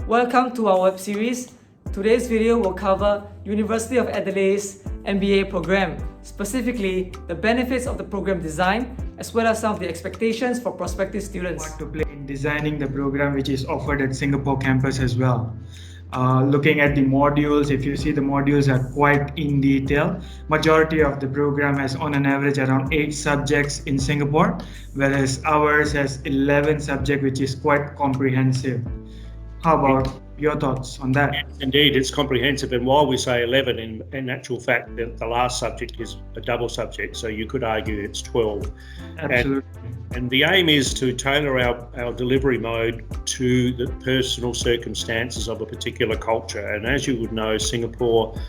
Welcome to our web series. Today's video will cover University of Adelaide's MBA program, specifically the benefits of the program design, as well as some of the expectations for prospective students. Part to play in designing the program which is offered at Singapore campus as well. Looking at the modules, if you see the modules are quite in detail. Majority of the program has on an average around 8 subjects in Singapore, whereas ours has 11 subjects, which is quite comprehensive. How about your thoughts on that? Yes, indeed, it's comprehensive, and while we say 11, in actual fact, the last subject is a double subject, so you could argue it's 12. Absolutely. And the aim is to tailor our delivery mode to the personal circumstances of a particular culture. And as you would know, Singapore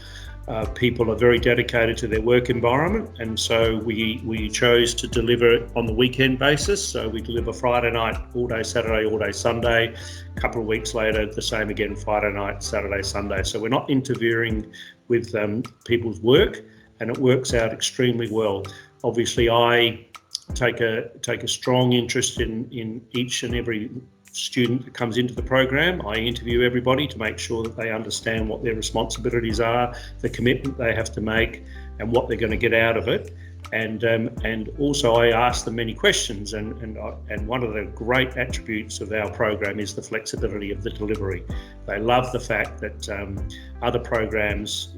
people are very dedicated to their work environment, and so we chose to deliver it on the weekend basis. So we deliver Friday night, all day Saturday, all day Sunday. A couple of weeks later, the same again, Friday night, Saturday, Sunday. So we're not interfering with people's work, and it works out extremely well. Obviously, I take a strong interest in each and every student that comes into the program. I interview everybody to make sure that they understand what their responsibilities are, the commitment they have to make, and what they're going to get out of it. And also I ask them many questions, and one of the great attributes of our program is the flexibility of the delivery. They love the fact that other programs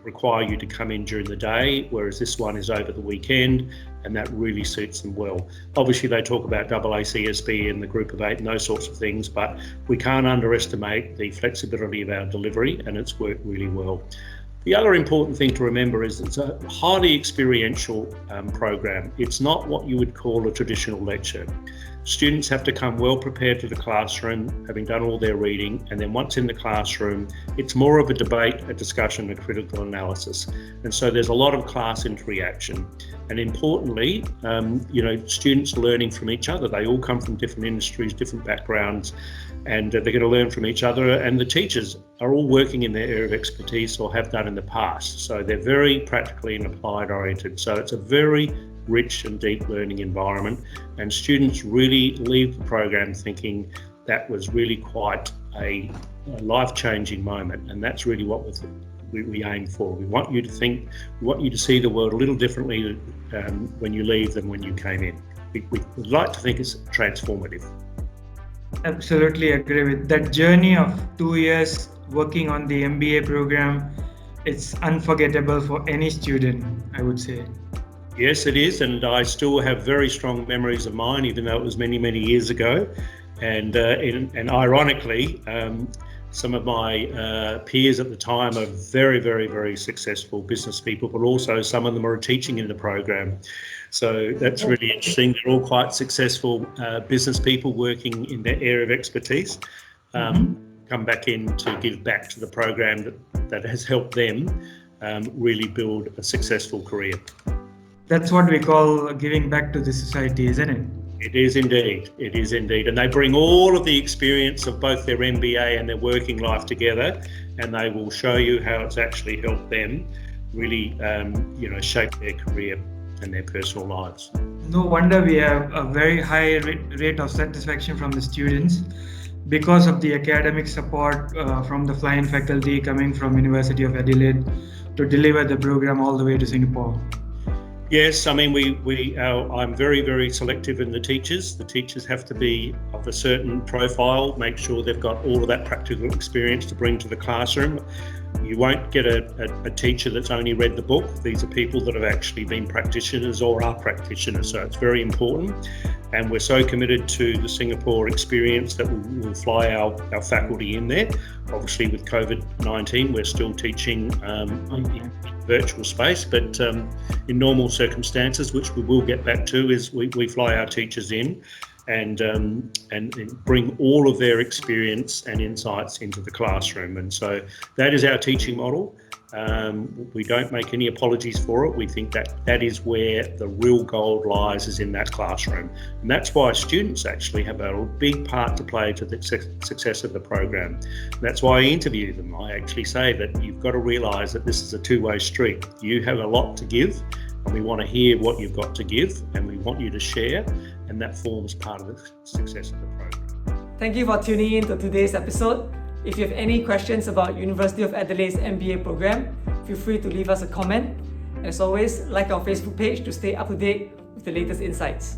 require you to come in during the day, whereas this one is over the weekend, and that really suits them well. Obviously, they talk about AACSB and the group of 8 and those sorts of things, but we can't underestimate the flexibility of our delivery, and it's worked really well. The other important thing to remember is it's a highly experiential program. It's not what you would call a traditional lecture. Students have to come well prepared to the classroom, having done all their reading, and then once in the classroom, it's more of a debate, a discussion, a critical analysis. And so there's a lot of class interaction. And importantly, students learning from each other. They all come from different industries, different backgrounds, and they're going to learn from each other. And the teachers are all working in their area of expertise or have done in the past. So they're very practically and applied oriented. So it's a very rich and deep learning environment, and students really leave the program thinking that was really quite a life-changing moment, and that's really what we aim for. We want you to think, we want you to see the world a little differently when you leave than when you came in. We'd like to think it's transformative. Absolutely agree with that. Journey of 2 years working on the MBA program, it's unforgettable for any student, I would say. Yes, it is, and I still have very strong memories of mine, even though it was many, many years ago. And ironically, some of my peers at the time are very, very, very successful business people, but also some of them are teaching in the program. So that's really interesting. They're all quite successful business people working in their area of expertise. Come back in to give back to the program that has helped them really build a successful career. That's what we call giving back to the society, isn't it? It is indeed. It is indeed. And they bring all of the experience of both their MBA and their working life together, and they will show you how it's actually helped them really, shape their career and their personal lives. No wonder we have a very high rate of satisfaction from the students because of the academic support from the flying faculty coming from University of Adelaide to deliver the program all the way to Singapore. Yes, I mean, I'm very, very selective in the teachers. The teachers have to be of a certain profile, make sure they've got all of that practical experience to bring to the classroom. You won't get a teacher that's only read the book. These are people that have actually been practitioners or are practitioners, so it's very important. And we're so committed to the Singapore experience that we'll fly our faculty in there. Obviously with COVID-19, we're still teaching in virtual space, but in normal circumstances, which we will get back to, is we fly our teachers in and bring all of their experience and insights into the classroom. And so that is our teaching model. We don't make any apologies for it. We think that is where the real gold lies, is in that classroom. And that's why students actually have a big part to play to the success of the program. And that's why I interview them. I actually say that you've got to realise that this is a two-way street. You have a lot to give, and we want to hear what you've got to give, and we want you to share, and that forms part of the success of the program. Thank you for tuning in to today's episode. If you have any questions about University of Adelaide's MBA program, feel free to leave us a comment. And as always, like our Facebook page to stay up to date with the latest insights.